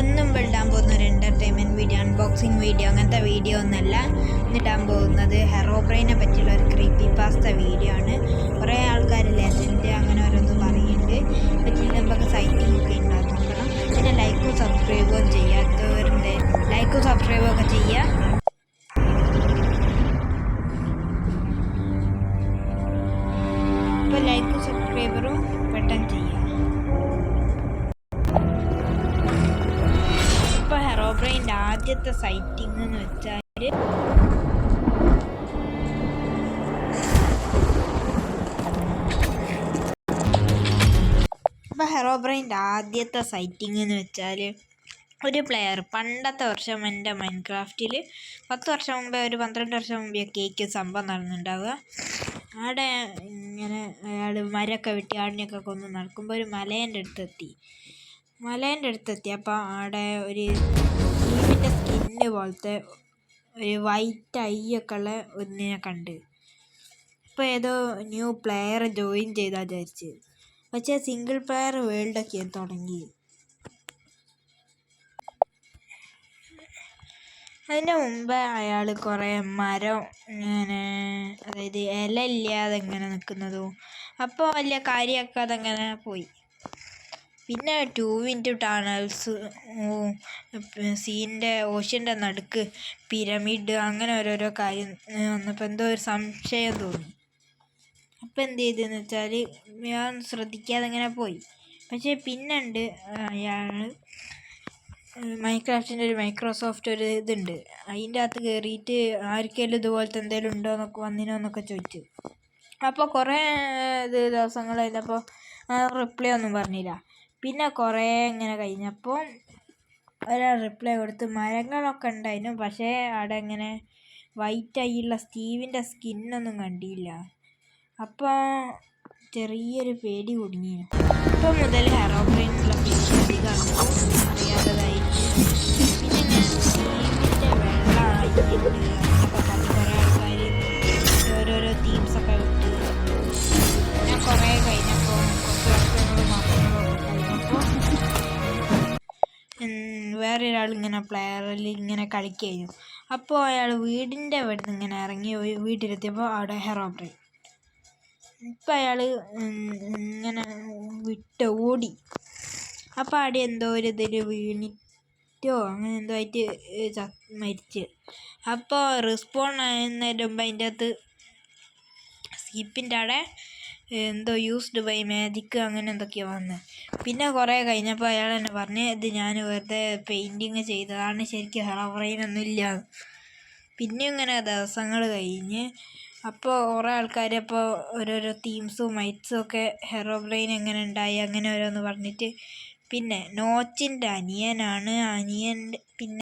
ഒന്നും ഇടാൻ പോകുന്ന ഒരു എൻ്റർടൈൻമെൻറ്റ് വീഡിയോ, അൺബോക്സിങ് വീഡിയോ, അങ്ങനത്തെ വീഡിയോ ഒന്നല്ല. ഇന്നിടാൻ പോകുന്നത് ഹെറോബ്രെയിനെ പറ്റിയുള്ള ഒരു ക്രീപ്പി പാസ്ത വീഡിയോ ആണ്. കുറേ ആൾക്കാർ ലെജൻഡ് അങ്ങനെ ഓരോന്ന് പറയുന്നുണ്ട്. പറ്റില്ല നമുക്ക് സൈറ്റിംഗ് ഒക്കെ ഉണ്ടാകും, നോക്കണം. പിന്നെ ലൈക്കും സബ്സ്ക്രൈബും ചെയ്യാത്തവരുണ്ട്, ലൈക്കും സബ്സ്ക്രൈബും ഒക്കെ ചെയ്യുക. അപ്പോൾ ലൈക്കും സബ്സ്ക്രൈബറും പെട്ടെന്ന് ചെയ്യുക. ഇപ്പോൾ ഹെറോബ്രെയിൻ്റെ ആദ്യത്തെ സൈറ്റിംഗ് എന്ന് വെച്ചാൽ ഒരു പ്ലെയർ പണ്ടത്തെ വർഷം എൻ്റെ മൈൻക്രാഫ്റ്റിൽ 10 വർഷം മുമ്പേ, ഒരു 12 വർഷം മുമ്പേ കേക്ക് സംഭവം നടന്നിട്ടുണ്ടാവുക. അവിടെ ഇങ്ങനെ അയാൾ മരമൊക്കെ വെട്ടി ആടിനെയൊക്കെ കൊന്ന് നടക്കുമ്പോൾ ഒരു മലേൻ്റെ അടുത്തെത്തി. അപ്പോൾ അവിടെ ഒരു ടീമിൻ്റെ സ്കിന്ന് പോലത്തെ ഒരു വൈറ്റ് ഐയൊക്കെ ഉള്ള ഒന്നിനെ കണ്ട്. അപ്പോൾ ഏതോ ന്യൂ പ്ലെയർ ജോയിൻ ചെയ്താൽ വിചാരിച്ച്, പക്ഷേ സിംഗിൾ പ്ലെയർ വേൾഡൊക്കെ തുടങ്ങി. അതിൻ്റെ മുമ്പേ അയാൾ കുറേ മരം ഇങ്ങനെ, അതായത് ഇല ഇല്ലാതെ ഇങ്ങനെ നിൽക്കുന്നതും, അപ്പോൾ വലിയ കാര്യമൊക്കെ അതങ്ങനെ പോയി. പിന്നെ 2 into ടണൽസ്, സീൻ്റെ ഓഷ്യൻ്റെ നടുക്ക് പിരമിഡ്, അങ്ങനെ ഓരോരോ കാര്യം വന്നപ്പോൾ എന്തോ ഒരു സംശയം തോന്നി. അപ്പോൾ എന്ത് ചെയ്തെന്ന് വെച്ചാൽ ഞാൻ ശ്രദ്ധിക്കാതെ അങ്ങനെ പോയി. പക്ഷേ പിന്നെ ഉണ്ട് അയാൾ മൈൻക്രാഫ്റ്റിൻ്റെ ഒരു മൈക്രോസോഫ്റ്റ് ഒരു ഇതുണ്ട്, അതിൻ്റെ അകത്ത് കയറിയിട്ട് ആർക്കെങ്കിലും ഇതുപോലത്തെ എന്തെങ്കിലും ഉണ്ടോ എന്നൊക്കെ ചോദിച്ചു. അപ്പോൾ കുറേ ദിവസങ്ങൾ കഴിഞ്ഞപ്പോൾ റിപ്ലൈ ഒന്നും പറഞ്ഞില്ല. പിന്നെ കുറേ ഇങ്ങനെ കഴിഞ്ഞപ്പോൾ ഒരാൾ റിപ്ലൈ കൊടുത്ത് മരങ്ങളൊക്കെ ഉണ്ടായിരുന്നു, പക്ഷേ അവിടെ ഇങ്ങനെ വൈറ്റ് ആയിട്ടുള്ള സ്റ്റീവിൻ്റെ സ്കിന്നൊന്നും കണ്ടില്ല. അപ്പോൾ ചെറിയൊരു പേടി കുടുങ്ങി. അപ്പോൾ മുതൽ ഹെറോബ്രെയിനുള്ള പേടി അധികമാണ് അറിയാത്തതായി. പിന്നെ ഞാൻ സ്റ്റീവിൻ്റെ വെള്ളമായിട്ടുണ്ട് അങ്ങനെയൊക്കെ പറഞ്ഞ് കുറേ ആൾക്കാർ ഓരോരോ തീംസൊക്കെ വിട്ട്. ഞാൻ കുറേ കഴിഞ്ഞപ്പോൾ വേറൊരാൾ ഇങ്ങനെ പ്ലെയറിൽ ഇങ്ങനെ കളിക്കുകയായിരുന്നു. അപ്പോൾ അയാൾ വീടിൻ്റെ അവിടെ നിന്ന് ഇങ്ങനെ ഇറങ്ങി വീട്ടിലെത്തിയപ്പോൾ അവിടെ ഹെറോബ്രെയിൻ. ഇപ്പം അയാൾ ഇങ്ങനെ ഓടി. അപ്പോൾ അവിടെ എന്തോ ഒരു ഇതിൽ വീണിട്ടോ അങ്ങനെ എന്തോ ആയിട്ട് മരിച്ച്. അപ്പോൾ റിസ്പോൺ ആകുന്നതിന് മുമ്പ് അതിൻ്റെ അകത്ത് സ്കിപ്പിൻ്റെ അവിടെ എന്തോ യൂസ്ഡ് ബൈ മാജിക് അങ്ങനെ എന്തൊക്കെയോ വന്ന്. പിന്നെ കുറേ കഴിഞ്ഞപ്പോൾ അയാൾ തന്നെ പറഞ്ഞ്, ഇത് ഞാൻ വെറുതെ പെയിൻറ്റിങ് ചെയ്തതാണ്, ശരിക്കും ഹെറോബ്രെയിനൊന്നും ഇല്ല. പിന്നെ ഇങ്ങനെ ദിവസങ്ങൾ കഴിഞ്ഞ് അപ്പോൾ കുറേ ആൾക്കാർ അപ്പോൾ ഓരോരോ തീംസും മൈറ്റ്സും ഒക്കെ ഹെറോബ്രെയിൻ എങ്ങനെ ഉണ്ടായി അങ്ങനെ ഓരോന്ന് പറഞ്ഞിട്ട്, പിന്നെ നോച്ചിൻ്റെ അനിയനാണ് പിന്നെ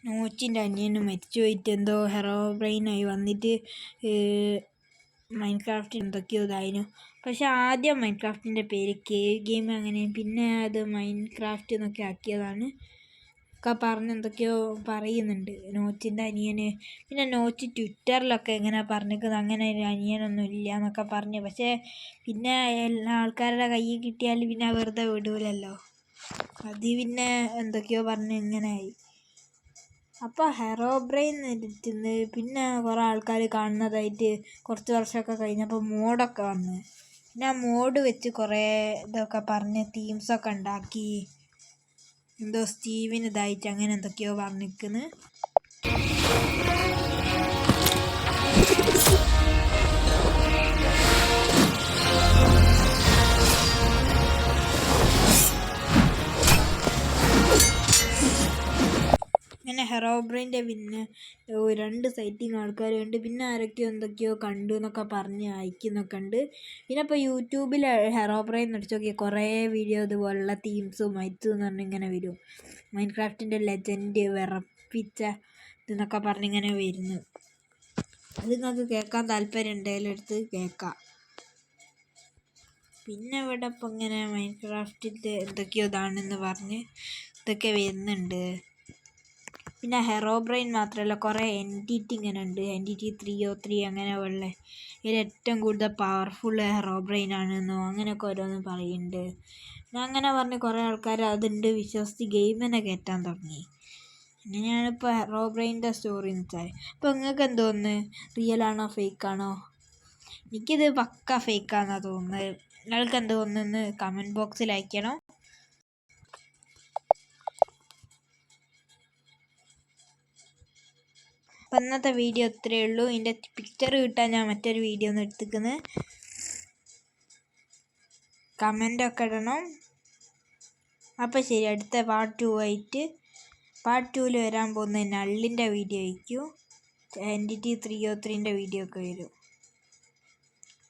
നോച്ചിൻ്റെ അനിയന് മരിച്ചു പോയിട്ട് എന്തോ ഹെറോബ്രെയിനായി വന്നിട്ട് മൈൻക്രാഫ്റ്റ് എന്തൊക്കെയോ ഇതായിരുന്നു. പക്ഷെ ആദ്യം മൈൻക്രാഫ്റ്റിൻ്റെ പേര് കേവ് ഗെയിം അങ്ങനെ, പിന്നെ അത് മൈൻക്രാഫ്റ്റ് എന്നൊക്കെ ആക്കിയതാണ് ഒക്കെ പറഞ്ഞ് എന്തൊക്കെയോ പറയുന്നുണ്ട് നോച്ചിൻ്റെ അനിയന്. പിന്നെ നോച്ച് ട്വിറ്ററിലൊക്കെ എങ്ങനെ പറഞ്ഞിരിക്കുന്നത് അങ്ങനെ ഒരു അനിയനൊന്നും ഇല്ല എന്നൊക്കെ പറഞ്ഞ്. പക്ഷേ പിന്നെ എല്ലാ ആൾക്കാരുടെ കയ്യിൽ കിട്ടിയാൽ പിന്നെ വെറുതെ വിടൂലല്ലോ, അത് പിന്നെ എന്തൊക്കെയോ പറഞ്ഞ് ഇങ്ങനെയായി. അപ്പോൾ ഹെറോബ്രെയിൻ എടുത്തുനിന്ന് പിന്നെ കുറേ ആൾക്കാർ കാണുന്നതായിട്ട് കുറച്ച് വർഷമൊക്കെ കഴിഞ്ഞപ്പോൾ മോഡൊക്കെ വന്ന്. പിന്നെ ആ മോഡ് വെച്ച് കുറേ ഇതൊക്കെ പറഞ്ഞ് തീംസൊക്കെ ഉണ്ടാക്കി, എന്തോ സ്റ്റീവിന് ഇതായിട്ട് അങ്ങനെ എന്തൊക്കെയോ പറഞ്ഞിരിക്കുന്നു. അങ്ങനെ ഹെറോബ്രെയിൻ്റെ പിന്നെ 2 സൈറ്റിങ് ആൾക്കാർ കണ്ട്. പിന്നെ ആരൊക്കെയോ എന്തൊക്കെയോ കണ്ടു എന്നൊക്കെ പറഞ്ഞ് അയക്കുന്നൊക്കെ ഉണ്ട്. പിന്നെ ഇപ്പോൾ യൂട്യൂബിൽ ഹെറോബ്രെയിൻ അടിച്ച് നോക്കിയാൽ കുറേ വീഡിയോ ഇതുപോലുള്ള തീംസും മൈറ്റ്സും എന്ന് പറഞ്ഞിങ്ങനെ വരും. മൈൻക്രാഫ്റ്റിൻ്റെ ലെജൻഡ് വിറപ്പിച്ച ഇതെന്നൊക്കെ പറഞ്ഞിങ്ങനെ വരുന്നു. അത് നിങ്ങൾക്ക് കേൾക്കാൻ താല്പര്യം ഉണ്ടെങ്കിലും എടുത്ത് കേൾക്കാം. പിന്നെ ഇവിടെ ഇപ്പോൾ ഇങ്ങനെ മൈൻക്രാഫ്റ്റിൻ്റെ എന്തൊക്കെയോ ഇതാണെന്ന് പറഞ്ഞ് ഇതൊക്കെ വരുന്നുണ്ട്. പിന്നെ ഹെറോബ്രെയിൻ മാത്രമല്ല കുറേ എൻറ്റിറ്റി ഇങ്ങനെ ഉണ്ട്. എൻറ്റിറ്റി 303 അങ്ങനെ ഉള്ള ഇതിൽ ഏറ്റവും കൂടുതൽ പവർഫുൾ ഹെറോബ്രെയിൻ ആണെന്നോ അങ്ങനെയൊക്കെ ഓരോന്ന് പറയുന്നുണ്ട്. ഞാൻ അങ്ങനെ പറഞ്ഞ് കുറേ ആൾക്കാർ അതുണ്ട് വിശ്വസിച്ച് ഗെയിം തന്നെ കയറ്റാൻ തുടങ്ങി. അങ്ങനെയാണ് ഇപ്പോൾ ഹെറോബ്രെയിൻ്റെ സ്റ്റോറി എന്ന് വെച്ചാൽ. ഇപ്പോൾ നിങ്ങൾക്ക് എന്ത് തോന്നുന്നു, റിയൽ ആണോ ഫേക്ക് ആണോ? എനിക്കിത് പക്ക ഫേക്കാണെന്നാണ് തോന്നുന്നത്. നിങ്ങൾക്ക് എന്ത് തോന്നുന്നു കമൻറ്റ് ബോക്സിൽ അയക്കണം. അപ്പം ഇന്നത്തെ വീഡിയോ ഇത്രയേ ഉള്ളൂ. ഇതിൻ്റെ പിക്ചർ കിട്ടാൻ ഞാൻ മറ്റൊരു വീഡിയോ ഒന്ന് എടുത്തിരിക്കുന്നത്. കമൻ്റൊക്കെ ഇടണം. അപ്പോൾ ശരി, അടുത്ത പാർട്ട് 2 ആയിട്ട് പാർട്ട് 2 വരാൻ പോകുന്ന നള്ളിൻ്റെ വീഡിയോ ആയിരിക്കും. എൻറ്റിറ്റി 303ൻ്റെ വീഡിയോ ഒക്കെ വരും.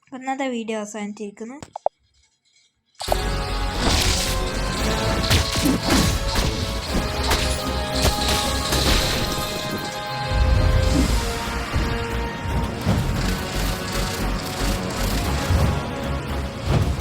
അപ്പം ഇന്നത്തെ വീഡിയോ അവസാനിച്ചിരിക്കുന്നു.